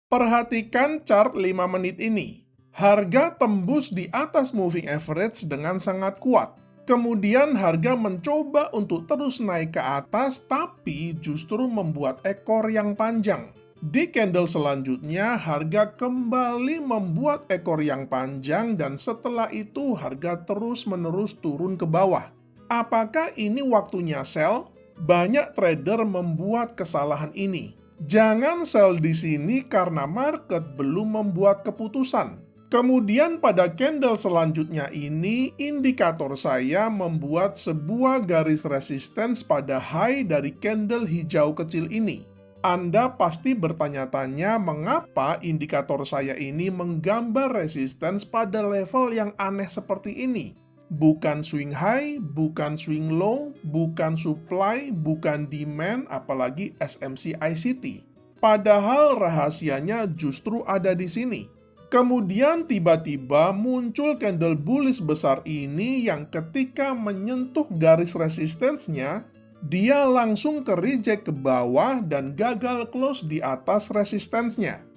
Perhatikan chart 5 menit ini. Harga tembus di atas moving average dengan sangat kuat. Kemudian harga mencoba untuk terus naik ke atas, tapi justru membuat ekor yang panjang. Di candle selanjutnya, harga kembali membuat ekor yang panjang dan setelah itu harga terus-menerus turun ke bawah. Apakah ini waktunya sell? Banyak trader membuat kesalahan ini. Jangan sell di sini karena market belum membuat keputusan. Kemudian pada candle selanjutnya ini, indikator saya membuat sebuah garis resistance pada high dari candle hijau kecil ini. Anda pasti bertanya-tanya mengapa indikator saya ini menggambar resistance pada level yang aneh seperti ini. Bukan swing high, bukan swing low, bukan supply, bukan demand, apalagi SMC ICT. Padahal rahasianya justru ada di sini. Kemudian tiba-tiba muncul candle bullish besar ini yang ketika menyentuh garis resistance-nya, dia langsung ke reject ke bawah dan gagal close di atas resistance-nya.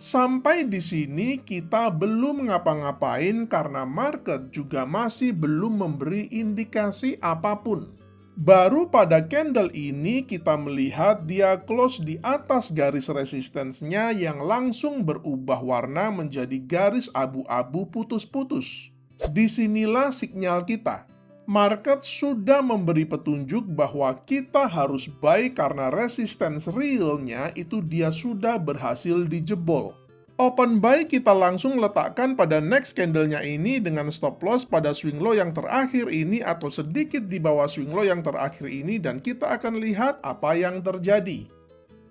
Sampai di sini kita belum ngapa-ngapain karena market juga masih belum memberi indikasi apapun. Baru pada candle ini kita melihat dia close di atas garis resistance-nya yang langsung berubah warna menjadi garis abu-abu putus-putus. Disinilah sinyal kita. Market sudah memberi petunjuk bahwa kita harus buy karena resistance realnya itu dia sudah berhasil dijebol. Open buy kita langsung letakkan pada next candle-nya ini dengan stop loss pada swing low yang terakhir ini atau sedikit di bawah swing low yang terakhir ini dan kita akan lihat apa yang terjadi.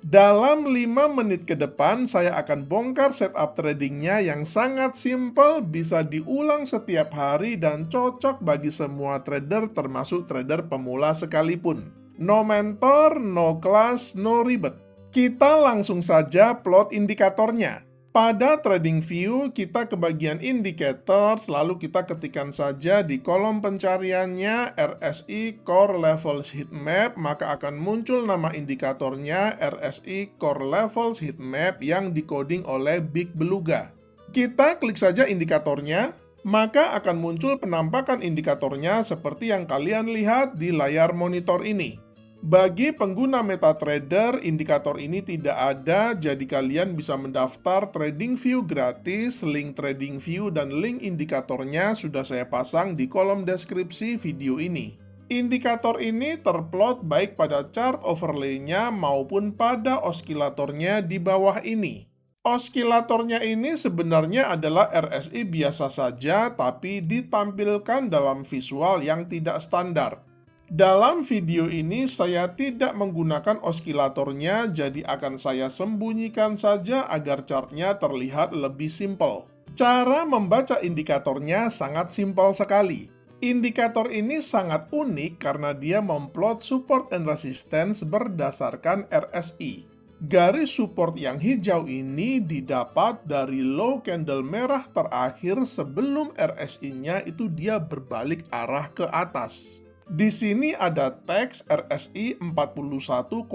Dalam 5 menit ke depan, saya akan bongkar setup tradingnya yang sangat simple, bisa diulang setiap hari dan cocok bagi semua trader termasuk trader pemula sekalipun. No mentor, no class, no ribet. Kita langsung saja plot indikatornya. Pada TradingView, kita ke bagian indicators, lalu kita ketikkan saja di kolom pencariannya RSI Core Levels Heatmap, maka akan muncul nama indikatornya RSI Core Levels Heatmap yang dikoding oleh Big Beluga. Kita klik saja indikatornya, maka akan muncul penampakan indikatornya seperti yang kalian lihat di layar monitor ini. Bagi pengguna MetaTrader, indikator ini tidak ada, jadi kalian bisa mendaftar TradingView gratis. Link TradingView dan link indikatornya sudah saya pasang di kolom deskripsi video ini. Indikator ini terplot baik pada chart overlay-nya maupun pada oskilatornya di bawah ini. Oskilatornya ini sebenarnya adalah RSI biasa saja, tapi ditampilkan dalam visual yang tidak standar. Dalam video ini saya tidak menggunakan oskilatornya, jadi akan saya sembunyikan saja agar chartnya terlihat lebih simpel. Cara membaca indikatornya sangat simpel sekali. Indikator ini sangat unik karena dia memplot support and resistance berdasarkan RSI. Garis support yang hijau ini didapat dari low candle merah terakhir sebelum RSI-nya itu dia berbalik arah ke atas. Di sini ada teks RSI 41,22,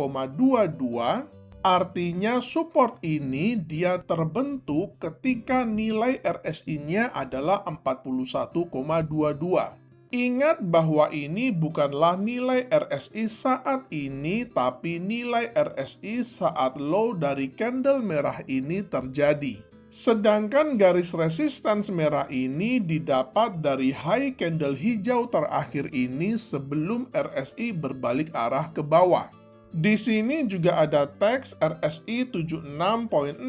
artinya support ini dia terbentuk ketika nilai RSI-nya adalah 41,22. Ingat bahwa ini bukanlah nilai RSI saat ini, tapi nilai RSI saat low dari candle merah ini terjadi. Sedangkan garis resistance merah ini didapat dari high candle hijau terakhir ini sebelum RSI berbalik arah ke bawah. Di sini juga ada teks RSI 76.01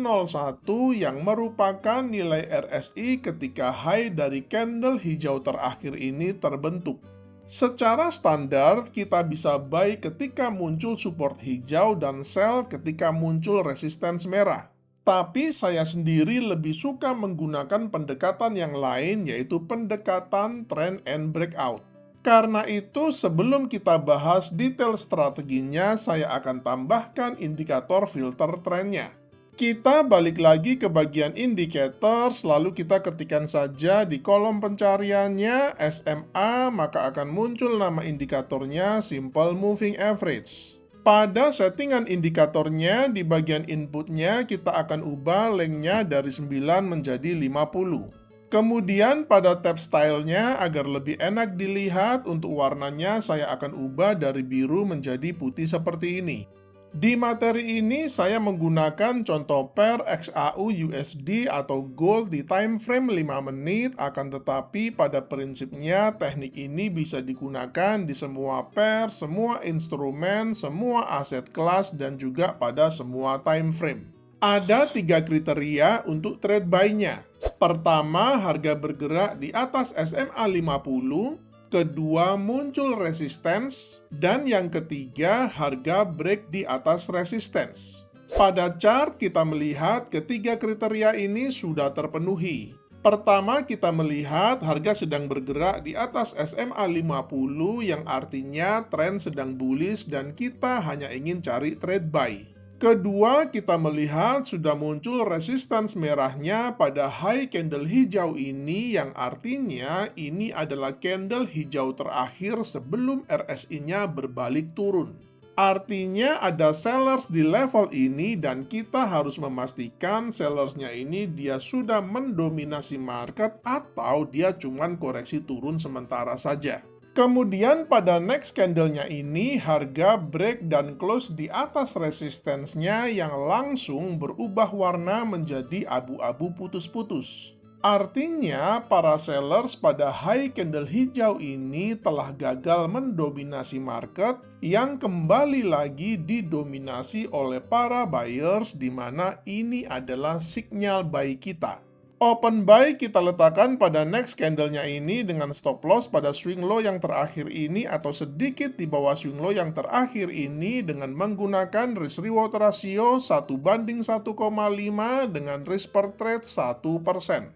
yang merupakan nilai RSI ketika high dari candle hijau terakhir ini terbentuk. Secara standar, kita bisa buy ketika muncul support hijau dan sell ketika muncul resistance merah. Tapi saya sendiri lebih suka menggunakan pendekatan yang lain, yaitu pendekatan trend and breakout. Karena itu, sebelum kita bahas detail strateginya, saya akan tambahkan indikator filter trendnya. Kita balik lagi ke bagian indicators, lalu kita ketikkan saja di kolom pencariannya SMA, maka akan muncul nama indikatornya Simple Moving Average. Pada settingan indikatornya, di bagian inputnya kita akan ubah lengthnya dari 9 menjadi 50. Kemudian pada tab stylenya, agar lebih enak dilihat, untuk warnanya saya akan ubah dari biru menjadi putih seperti ini. Di materi ini saya menggunakan contoh pair XAU USD atau gold di time frame 5 menit, akan tetapi pada prinsipnya teknik ini bisa digunakan di semua pair, semua instrumen, semua aset kelas, dan juga pada semua time frame. Ada 3 kriteria untuk trade buy-nya. Pertama, harga bergerak di atas SMA 50. Kedua, muncul resistance, dan yang ketiga, harga break di atas resistance. Pada chart kita melihat ketiga kriteria ini sudah terpenuhi. Pertama, kita melihat harga sedang bergerak di atas SMA 50 yang artinya tren sedang bullish dan kita hanya ingin cari trade buy. Kedua, kita melihat sudah muncul resistance merahnya pada high candle hijau ini, yang artinya ini adalah candle hijau terakhir sebelum RSI-nya berbalik turun. Artinya ada sellers di level ini dan kita harus memastikan sellersnya ini dia sudah mendominasi market atau dia cuman koreksi turun sementara saja. Kemudian pada next candle-nya ini, harga break dan close di atas resistance-nya yang langsung berubah warna menjadi abu-abu putus-putus. Artinya, para sellers pada high candle hijau ini telah gagal mendominasi market yang kembali lagi didominasi oleh para buyers, di mana ini adalah sinyal buy kita. Open buy kita letakkan pada next candle-nya ini dengan stop loss pada swing low yang terakhir ini atau sedikit di bawah swing low yang terakhir ini dengan menggunakan risk reward ratio 1:1,5 dengan risk per trade 1%.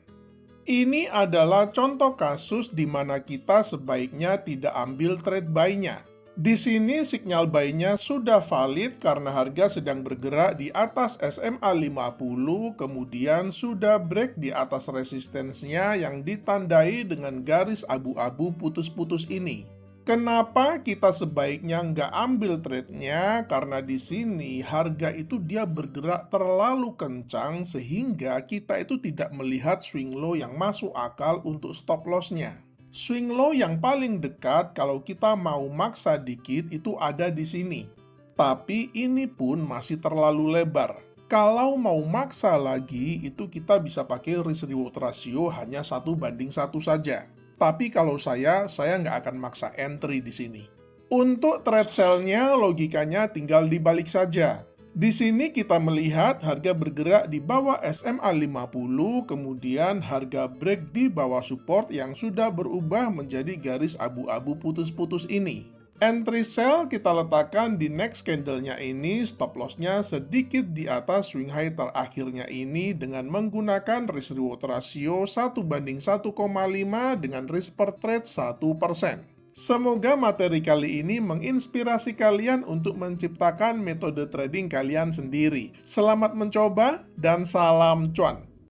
Ini adalah contoh kasus di mana kita sebaiknya tidak ambil trade buy-nya. Di sini sinyal buy-nya sudah valid karena harga sedang bergerak di atas SMA 50, kemudian sudah break di atas resistensinya yang ditandai dengan garis abu-abu putus-putus ini. Kenapa kita sebaiknya nggak ambil trade-nya? Karena di sini harga itu dia bergerak terlalu kencang sehingga kita itu tidak melihat swing low yang masuk akal untuk stop loss-nya. Swing low yang paling dekat kalau kita mau maksa dikit itu ada di sini. Tapi ini pun masih terlalu lebar. Kalau mau maksa lagi, itu kita bisa pakai risk reward ratio hanya 1:1 saja. Tapi kalau saya nggak akan maksa entry di sini. Untuk trade sell-nya, logikanya tinggal dibalik saja. Di sini kita melihat harga bergerak di bawah SMA 50, kemudian harga break di bawah support yang sudah berubah menjadi garis abu-abu putus-putus ini. Entry sell kita letakkan di next candle-nya ini, stop loss-nya sedikit di atas swing high terakhirnya ini dengan menggunakan risk reward ratio 1:1,5 dengan risk per trade 1%. Semoga materi kali ini menginspirasi kalian untuk menciptakan metode trading kalian sendiri. Selamat mencoba dan salam cuan!